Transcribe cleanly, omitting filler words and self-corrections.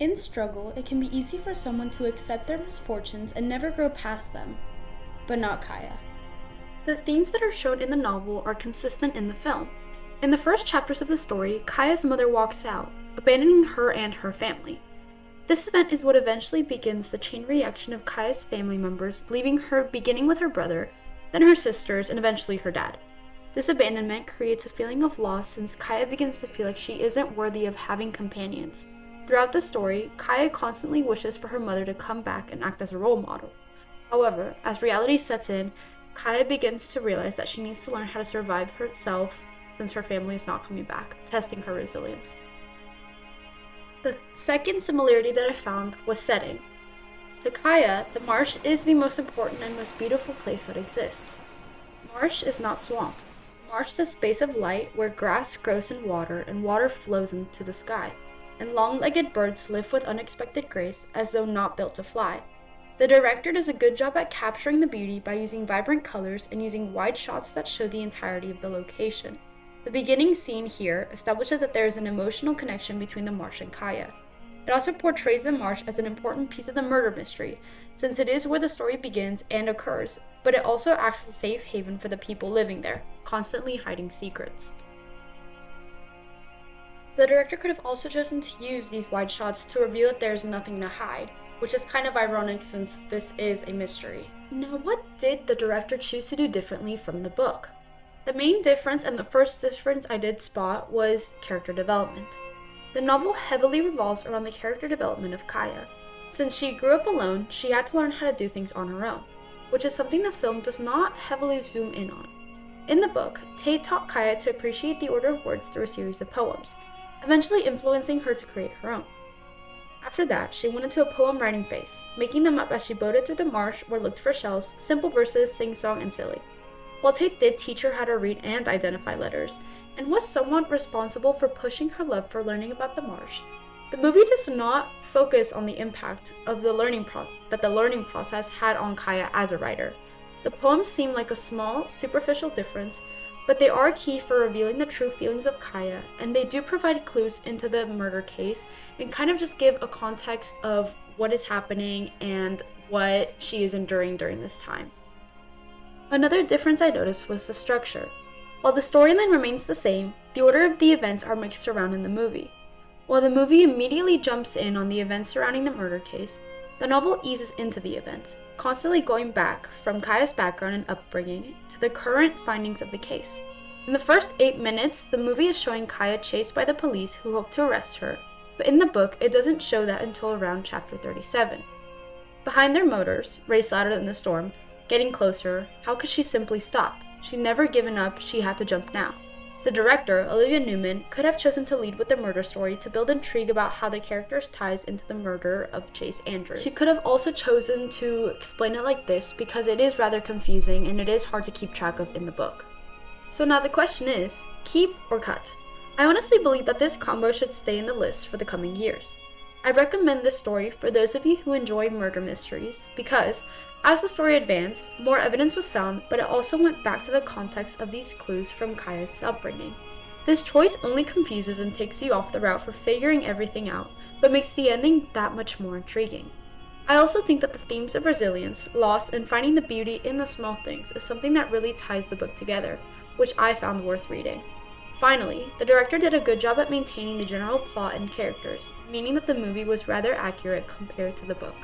In struggle, it can be easy for someone to accept their misfortunes and never grow past them, but not Kaya. The themes that are shown in the novel are consistent in the film. In the first chapters of the story, Kaya's mother walks out, abandoning her and her family. This event is what eventually begins the chain reaction of Kaya's family members leaving her, beginning with her brother, then her sisters, and eventually her dad. This abandonment creates a feeling of loss since Kaya begins to feel like she isn't worthy of having companions. Throughout the story, Kaya constantly wishes for her mother to come back and act as a role model. However, as reality sets in, Kaya begins to realize that she needs to learn how to survive herself since her family is not coming back, testing her resilience. The second similarity that I found was setting. To Kaya, the marsh is the most important and most beautiful place that exists. Marsh is not swamp. Marsh is a space of light where grass grows in water and water flows into the sky, and long-legged birds live with unexpected grace as though not built to fly. The director does a good job at capturing the beauty by using vibrant colors and using wide shots that show the entirety of the location. The beginning scene here establishes that there is an emotional connection between the marsh and Kaya. It also portrays the marsh as an important piece of the murder mystery, since it is where the story begins and occurs, but it also acts as a safe haven for the people living there, constantly hiding secrets. The director could have also chosen to use these wide shots to reveal that there is nothing to hide, which is kind of ironic since this is a mystery. Now, what did the director choose to do differently from the book? The main difference, and the first difference I did spot, was character development. The novel heavily revolves around the character development of Kaya. Since she grew up alone, she had to learn how to do things on her own, which is something the film does not heavily zoom in on. In the book, Tate taught Kaya to appreciate the order of words through a series of poems, eventually influencing her to create her own. After that, she went into a poem writing phase, making them up as she boated through the marsh or looked for shells, simple verses, sing-song, and silly. While Tate did teach her how to read and identify letters, and was somewhat responsible for pushing her love for learning about the marsh, the movie does not focus on the impact of the learning process had on Kaya as a writer. The poems seem like a small, superficial difference, but they are key for revealing the true feelings of Kaya, and they do provide clues into the murder case and kind of just give a context of what is happening and what she is enduring during this time. Another difference I noticed was the structure. While the storyline remains the same, the order of the events are mixed around in the movie. While the movie immediately jumps in on the events surrounding the murder case, the novel eases into the events, constantly going back from Kaya's background and upbringing to the current findings of the case. In the first 8 minutes, the movie is showing Kaya chased by the police who hope to arrest her, but in the book, it doesn't show that until around chapter 37. Behind their motors, raced louder than the storm, getting closer, how could she simply stop? She'd never given up, she had to jump now. The director, Olivia Newman, could have chosen to lead with the murder story to build intrigue about how the characters ties into the murder of Chase Andrews. She could have also chosen to explain it like this because it is rather confusing and it is hard to keep track of in the book. So now the question is, keep or cut? I honestly believe that this combo should stay in the list for the coming years. I recommend this story for those of you who enjoy murder mysteries because, as the story advanced, more evidence was found, but it also went back to the context of these clues from Kaya's upbringing. This choice only confuses and takes you off the route for figuring everything out, but makes the ending that much more intriguing. I also think that the themes of resilience, loss, and finding the beauty in the small things is something that really ties the book together, which I found worth reading. Finally, the director did a good job at maintaining the general plot and characters, meaning that the movie was rather accurate compared to the book.